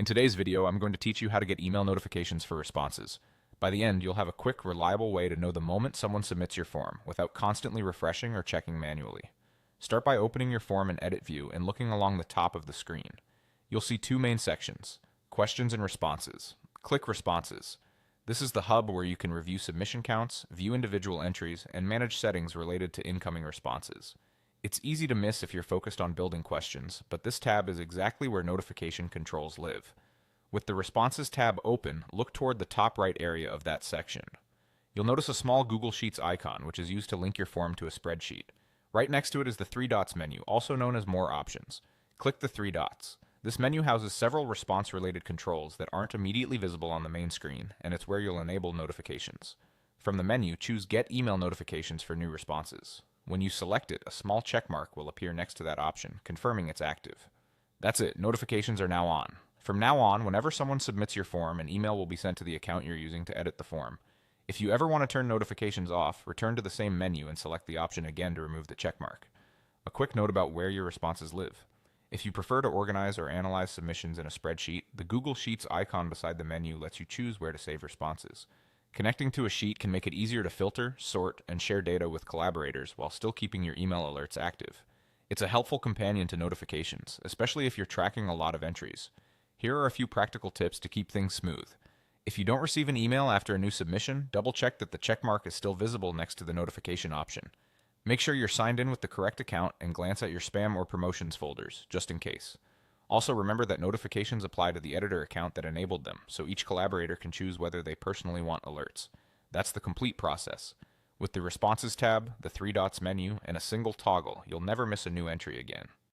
In today's video, I'm going to teach you how to get email notifications for responses. By the end, you'll have a quick, reliable way to know the moment someone submits your form without constantly refreshing or checking manually. Start by opening your form in Edit View and looking along the top of the screen. You'll see two main sections: Questions and Responses. Click Responses. This is the hub where you can review submission counts, view individual entries, and manage settings related to incoming responses. It's easy to miss if you're focused on building questions, but this tab is exactly where notification controls live. With the Responses tab open, look toward the top right area of that section. You'll notice a small Google Sheets icon, which is used to link your form to a spreadsheet. Right next to it is the three dots menu, also known as More Options. Click the three dots. This menu houses several response-related controls that aren't immediately visible on the main screen, and it's where you'll enable notifications. From the menu, choose Get Email Notifications for new responses. When you select it, a small check mark will appear next to that option, confirming it's active. That's it, notifications are now on. From now on, whenever someone submits your form, an email will be sent to the account you're using to edit the form. If you ever want to turn notifications off, return to the same menu and select the option again to remove the check mark. A quick note about where your responses live. If you prefer to organize or analyze submissions in a spreadsheet, the Google Sheets icon beside the menu lets you choose where to save responses. Connecting to a sheet can make it easier to filter, sort, and share data with collaborators while still keeping your email alerts active. It's a helpful companion to notifications, especially if you're tracking a lot of entries. Here are a few practical tips to keep things smooth. If you don't receive an email after a new submission, double-check that the checkmark is still visible next to the notification option. Make sure you're signed in with the correct account and glance at your spam or promotions folders, just in case. Also, remember that notifications apply to the editor account that enabled them, so each collaborator can choose whether they personally want alerts. That's the complete process. With the Responses tab, the three dots menu, and a single toggle, you'll never miss a new entry again.